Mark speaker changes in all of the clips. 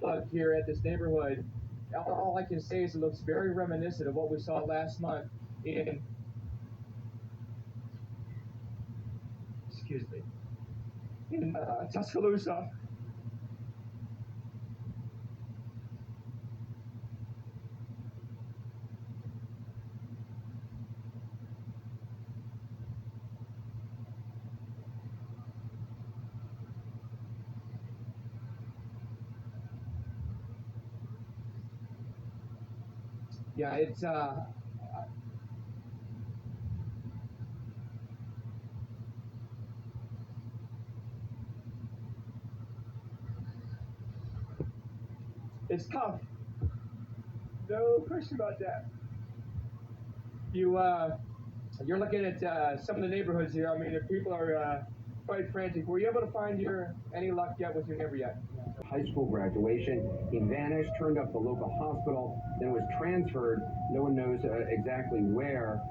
Speaker 1: look here at this neighborhood, all I can say is it looks very reminiscent of what we saw last month in, excuse me, in Tuscaloosa. Yeah, it's tough. No question about that. You're looking at some of the neighborhoods here. I mean, if people are quite frantic. Were you able to find any luck yet with your neighbor yet?
Speaker 2: High school graduation. He vanished, turned up the local hospital, then was transferred. No one knows exactly where.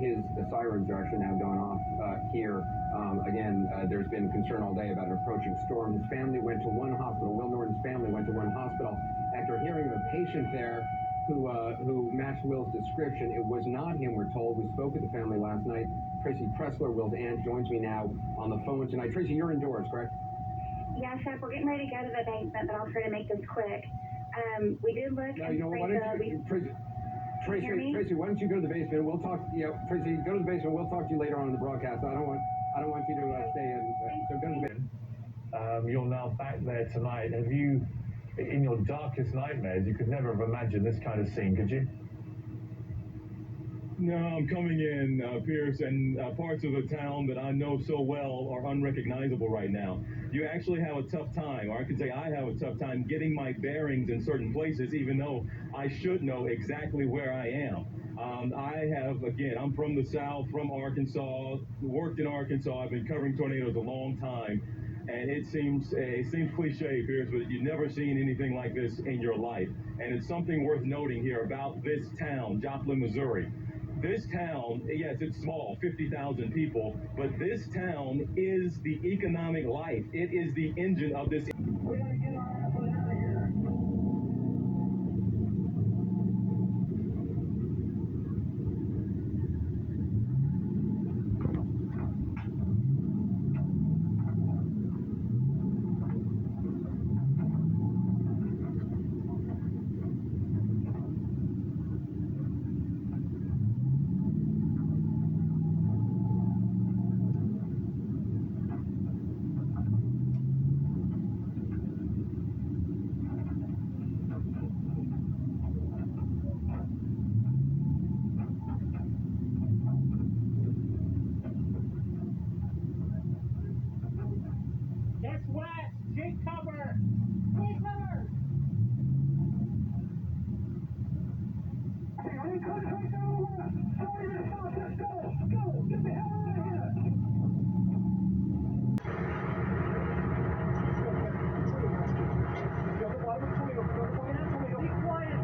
Speaker 2: His sirens are actually now going off here. Again, there's been concern all day about an approaching storm. His family went to one hospital. Will Norton's family went to one hospital after hearing of a patient there who matched Will's description. It was not him, we're told. We spoke with the family last night. Tracy Pressler, Will's aunt, joins me now on the phone tonight. Tracy, you're indoors, correct?
Speaker 3: Yeah, Chef, we're getting ready to go to the basement, but I'll try to make this quick. We did look
Speaker 2: no, you know, why don't you, Tracy, why don't you go to the basement? We'll talk. Tracy, go to the basement. We'll talk to you later on in the broadcast. I don't want you to stay in. So go to the basement.
Speaker 4: You're now back there tonight. Have you, in your darkest nightmares, you could never have imagined this kind of scene, could you?
Speaker 5: No, I'm coming in, Pierce, and parts of the town that I know so well are unrecognizable right now. You actually have a tough time, or I could say I have a tough time getting my bearings in certain places, even though I should know exactly where I am. I'm from the South, from Arkansas, worked in Arkansas. I've been covering tornadoes a long time, and it seems cliche, Pierce, but you've never seen anything like this in your life. And it's something worth noting here about this town, Joplin, Missouri. This town, yes, it's small, 50,000 people, but this town is the economic life. It is the engine of this. We gotta get our ass out of here.
Speaker 6: That's west. Take cover. Take cover.
Speaker 7: Hey, are you coming right down the west? Sorry, Miss South, let's go. Go. Get the hell out of here.
Speaker 6: Be quiet.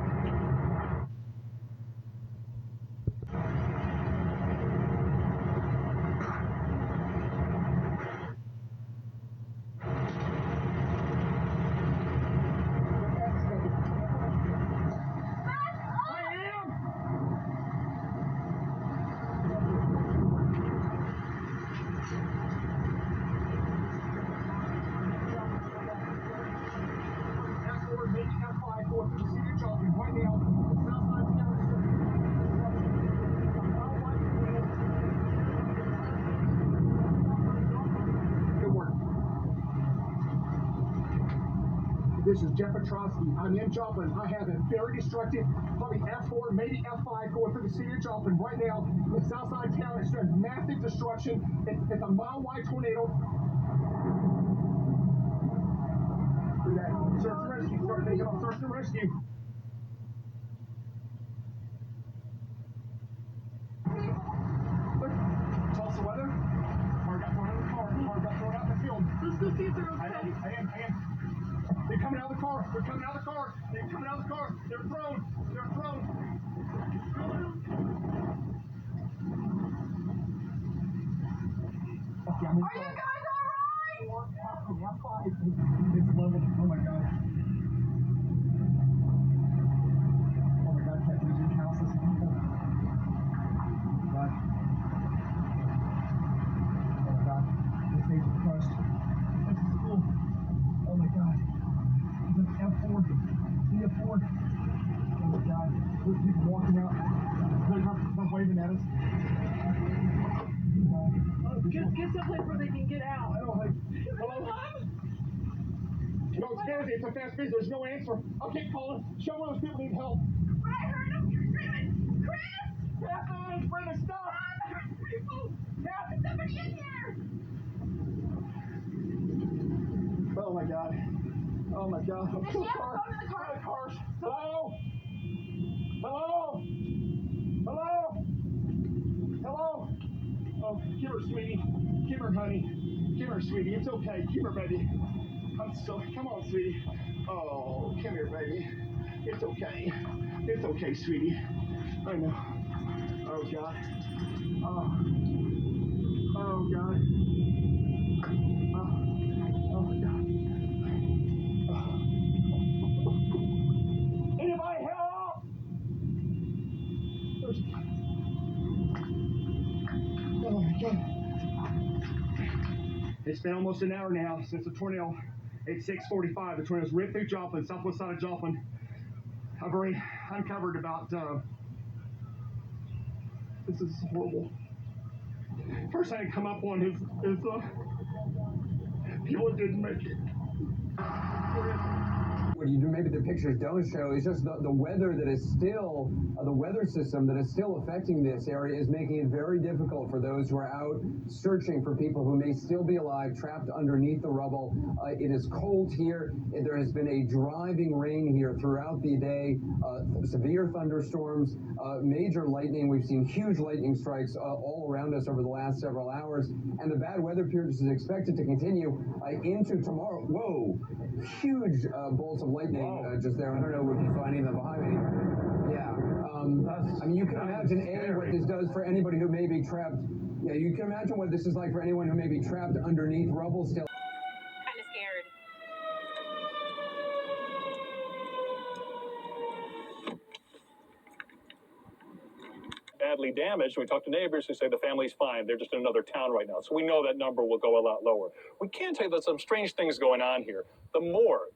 Speaker 7: This is Jeff Petrosky. I'm in Joplin. I have a very destructive, probably F4, maybe F5 going through the city of Joplin right now. The south side of town is showing massive destruction. It's a mile-wide tornado. Search and rescue. Start thinking about search and rescue. Look, Tulsa weather. Car got thrown out of the car. Car got thrown out in the field. Let's go see if they're I am. They're coming out of the car. They're coming out of the car. They're coming out of the car. They're thrown. They're thrown. Okay,
Speaker 6: Are you guys all right?
Speaker 7: It's level. Oh my God. There's people walking out. They're waving at us.
Speaker 6: Get someplace where they can get out.
Speaker 7: I don't like. Hello? No, it's busy. It's a fast busy. There's no answer. I'll keep calling. Show where those people need help.
Speaker 6: I heard him screaming, Chris!
Speaker 7: Catherine, Brenda, stop!
Speaker 6: People! There's somebody in here!
Speaker 7: Oh my God. Oh my God.
Speaker 6: Does she have a phone in the car?
Speaker 7: Cars. Hello? Hello? Hello? Hello? Oh, come here, sweetie. Come here, honey. Come here, sweetie. It's okay. Come here, baby. Come on, sweetie. Oh, come here, baby. It's okay. It's okay, sweetie. I know. Oh, God. Oh. Oh, God. Oh, God. Anybody help? Oh my God. It's been almost an hour now since the tornado. It's 6:45. The tornado's ripped through Joplin, southwest side of Joplin. I've already uncovered about. This is horrible. First thing I come up on is people that didn't make it.
Speaker 2: What you do, maybe the pictures don't show, is just the weather that is still, the weather system that is still affecting this area is making it very difficult for those who are out searching for people who may still be alive, trapped underneath the rubble. It is cold here. There has been a driving rain here throughout the day, severe thunderstorms, major lightning. We've seen huge lightning strikes all around us over the last several hours, and the bad weather period is expected to continue into tomorrow. Whoa, huge bolts of lightning just there. I don't know if you saw any of them behind me. Yeah. I mean, you can imagine what this does for anybody who may be trapped. Yeah, you can imagine what this is like for anyone who may be trapped underneath rubble still.
Speaker 8: Kind of scared.
Speaker 9: Badly damaged. We talked to neighbors who say the family's fine. They're just in another town right now. So we know that number will go a lot lower. We can tell you there's some strange things going on here. The morgue,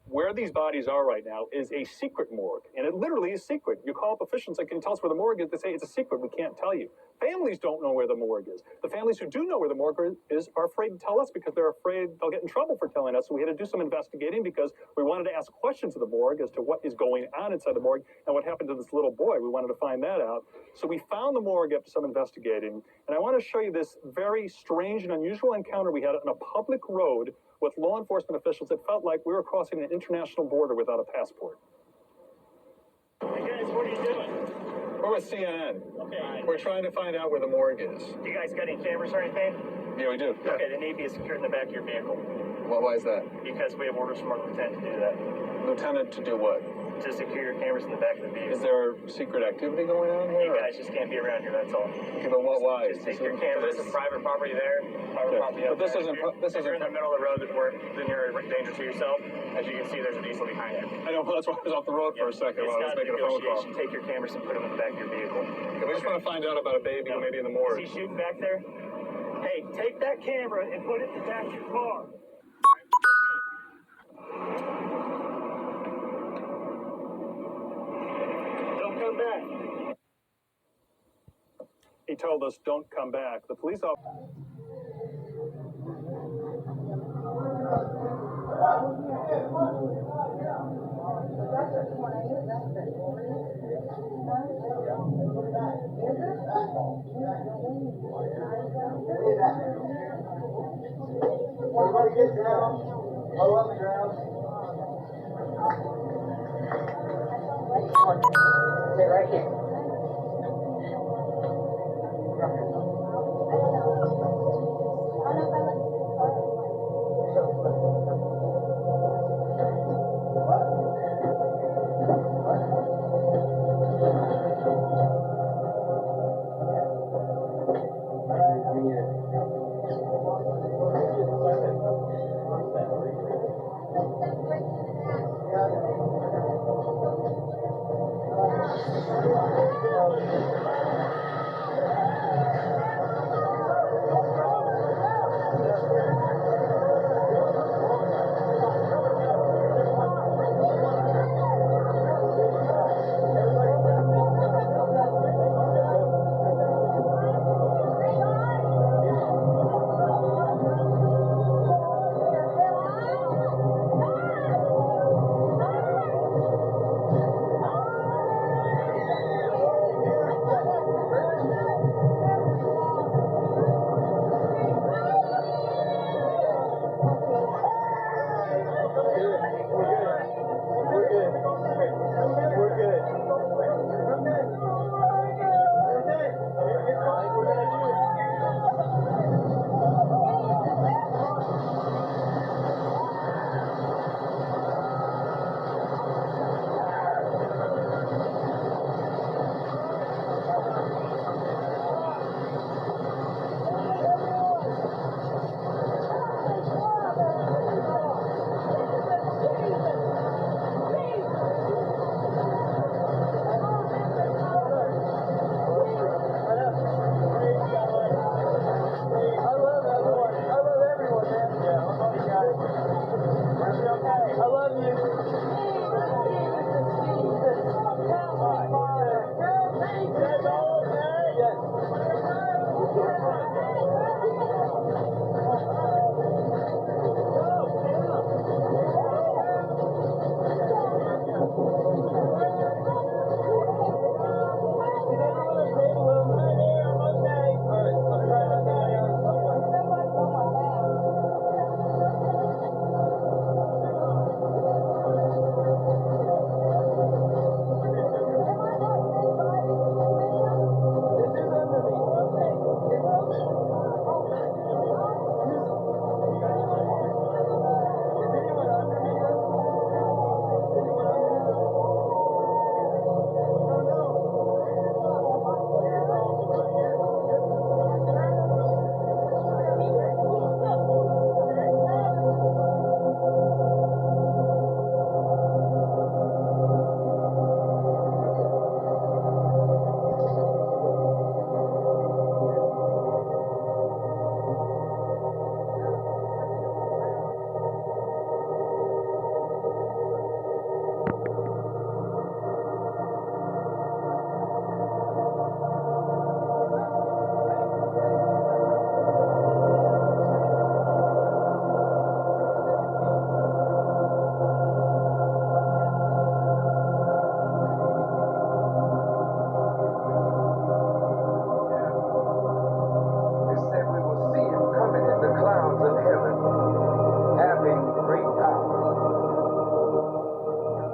Speaker 9: where these bodies are right now, is a secret morgue. And it literally is secret. You call up officials and say, can you tell us where the morgue is? They say it's a secret. We can't tell you. Families don't know where the morgue is. The families who do know where the morgue is are afraid to tell us because they're afraid they'll get in trouble for telling us. So we had to do some investigating because we wanted to ask questions of the morgue as to what is going on inside the morgue and what happened to this little boy. We wanted to find that out. So we found the morgue after some investigating. And I want to show you this very strange and unusual encounter we had on a public road with law enforcement officials. It felt like we were crossing an international border without a passport.
Speaker 6: Hey guys, what are you doing?
Speaker 9: We're with CNN.
Speaker 6: Okay.
Speaker 9: We're trying to find out where the morgue is.
Speaker 6: You guys got any cameras or anything?
Speaker 9: Yeah, we do.
Speaker 6: Okay, they need to be secured in the back of your vehicle.
Speaker 9: Well, why is that?
Speaker 6: Because we have orders from our lieutenant to do that.
Speaker 9: Lieutenant, to do what?
Speaker 6: To secure your cameras in the back of the vehicle.
Speaker 9: Is there secret activity going on here?
Speaker 6: You guys just can't be around here, that's all.
Speaker 9: Okay, but why?
Speaker 6: Just take your cameras. This is private property there. Private property
Speaker 9: But this
Speaker 6: there.
Speaker 9: isn't.
Speaker 6: If you're in the middle of the road, then you're in danger to yourself. As you can see, there's a diesel behind you.
Speaker 9: I know, that's why I was off the road for a second while I was making a phone call.
Speaker 6: Take your cameras and put them in the back of your vehicle.
Speaker 9: Okay, we just want to find out about a baby who may be in the morgue.
Speaker 6: Is he shooting back there? Hey, take that camera and put it in the back of your car. Don't come back.
Speaker 9: He told us, don't come back. The police officer...
Speaker 10: Everybody get down. Low on the ground. Sit right here.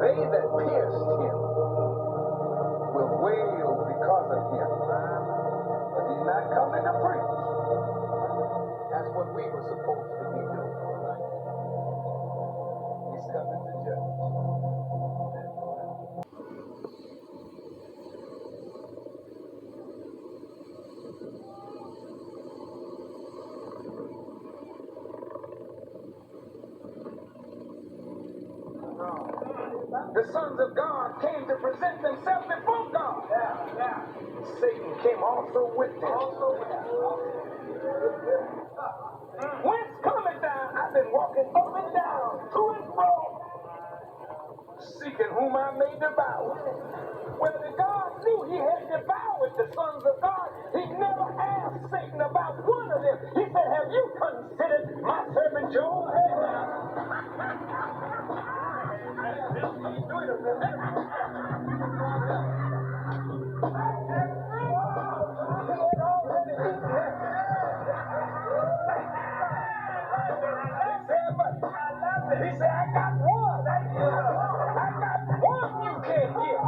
Speaker 10: They that pierced him will wail because of him. But he's not coming to preach. That's what we were supposed to be doing. He's coming to judge. The sons of God came to present themselves before God. Satan came also with them. Whence cometh thou? I've been walking up and down, to and fro, seeking whom I may devour. When the God knew he had devoured the sons of God, he never asked Satan about one of them. He said, have you considered my servant Job? He said, I got one. I got one you can't get.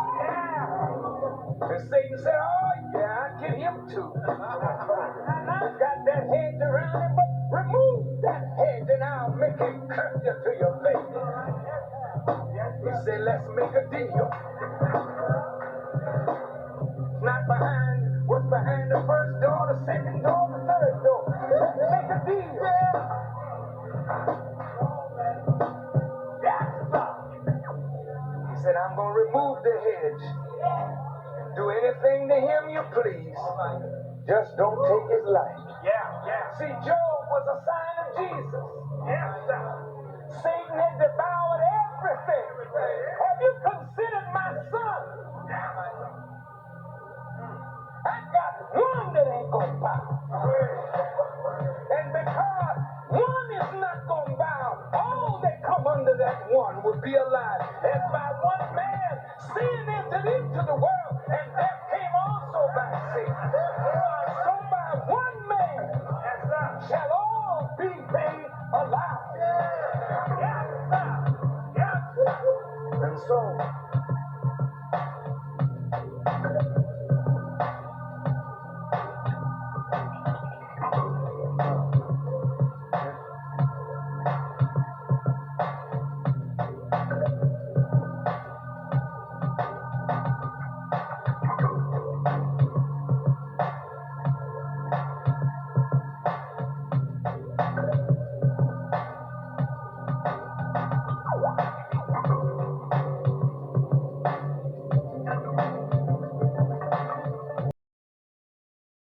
Speaker 10: And Satan said, oh, yeah, I get him too. I've got that hedge around him, but remove that hedge and I'll make him curse you to your face. He said, let's make a deal. It's not behind what's behind the first door, the second door, the third door. Let's make a deal. He said, I'm going to remove the hedge. Do anything to him you please. Just don't take his life. See, Job was a sign of Jesus. Satan had devoured everything. Have you considered my son? I got one that ain't going to bow. And because one is not going to bow, all that come under that one will be alive. As by one man, sin entered into the world, and death came also by sin. So by one man shall all be made alive. And so